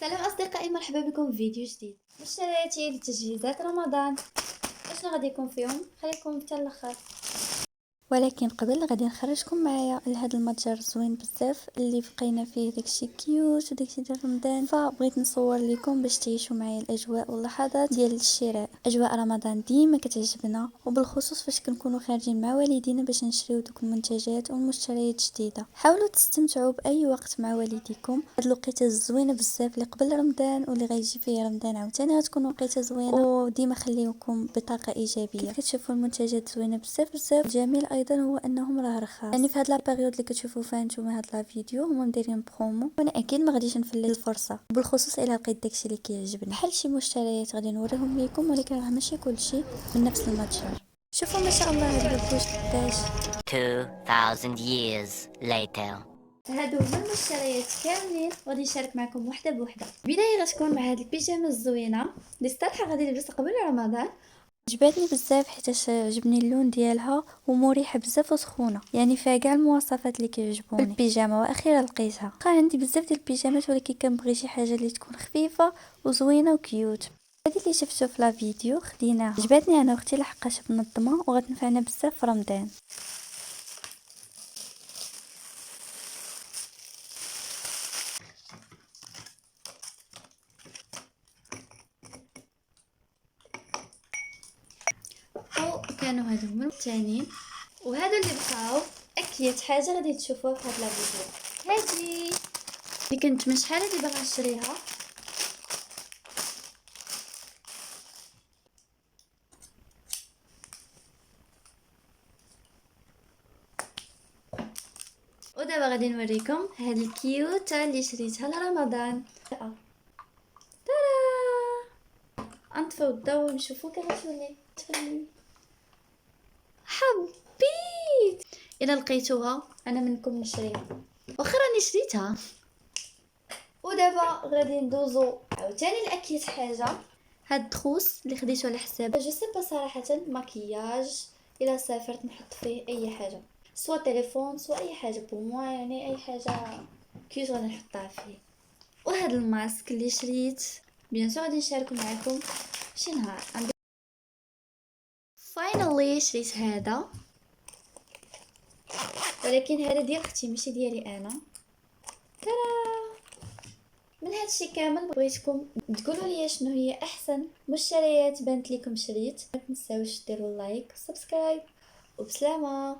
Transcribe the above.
سلام أصدقائي، مرحبا بكم في فيديو جديد. مشترياتي لتجهيزات رمضان. اشنو غادي يكون فيهم؟ خليكم حتى الاخر. ولكن قبل غادي نخرجكم معايا لهذا المتجر زوين بزاف اللي بقينا فيه داكشي كيوت وداكشي ديال رمضان، فبغيت نصور لكم باش تعيشوا معايا الاجواء واللحظات ديال الشراء. اجواء رمضان ديما كتعجبنا، وبالخصوص فاش كنكونوا خارجين مع والدينا باش نشريو دوك المنتجات والمشتريات الجديده. حاولوا تستمتعوا باي وقت مع والديكم. هاد الوقيته الزوينه بزاف اللي قبل رمضان واللي غيجي فيه رمضان عاوتاني غتكون وقيته زوينه، وديما خليوكم بطاقه ايجابيه. كتشوفوا المنتجات زوينه بزاف بزاف. جميل ايضا هو انهم راه رخاص، يعني في هاد لا بيريود اللي كتشوفوا فيها نتوما هاد لا فيديو هما مديرين برومو، وانا اكيد ما غاديش نفلت الفرصه، بالخصوص الا لقيت داكشي اللي كيعجبني. بحال شي مشتريات غادي نوريهم لكم، ولكن راه ماشي كلشي من نفس المتجر. شوفوا ما شاء الله هاد البوش قداش. 2000 years later. هادو هما المشتريات كاملين، غادي نشارك معكم وحده بوحده. البدايه غتكون مع هاد البيجامه الزوينه اللي الصراحه غادي نلبسها قبل رمضان. عجبتني بزاف حيتاش عجبني اللون ديالها ومريحه بزاف وسخونه، يعني فيها كاع المواصفات اللي كيعجبوني البيجامه. واخيرا لقيتها. عندي بزاف ديال البيجامات، ولكن كنبغي شي حاجه اللي تكون خفيفه وزوينه وكيوت. هذه اللي شفتو في لا فيديو خديناها، عجبتني انا واختي لحقاش منظمه وغتنفعنا بزاف في رمضان. وكانوا هادو هما الثانيين، وهادو اللي بقاو اكيد حاجه غادي تشوفوها في هاد لا فيديو. هادي اللي كنت من شحال هادي باغا نشريها. ودابا غادي نوريكم هاد الكيوته اللي شريتها لرمضان. ترى انطفيو الضوء ونشوفو كيفاش تولي. حبيت. الا لقيتوها انا منكم نشريها، واخا راني شريتها. ودابا غادي ندوزو عاوتاني لاكيد حاجه. هاد الدخوس اللي خديته على حساب جو سي با صراحه مكياج، الا سافرت نحط فيه اي حاجه، سوا تليفون سوا اي حاجه بو موا، يعني اي حاجه كيوت غادي نحطها فيه. وهاد الماسك اللي شريت بيان سور غادي نشاركو معكم شي نهار. فاينالي شريت هذا، ولكن هذا ديال اختي ماشي ديالي انا. ترى من هذا الشيء كامل بغيتكم تقولوا لي شنو هي احسن مشتريات بانت لكم شريت. ما تنساوش ديروا لايك وسبسكرايب، وبسلامه.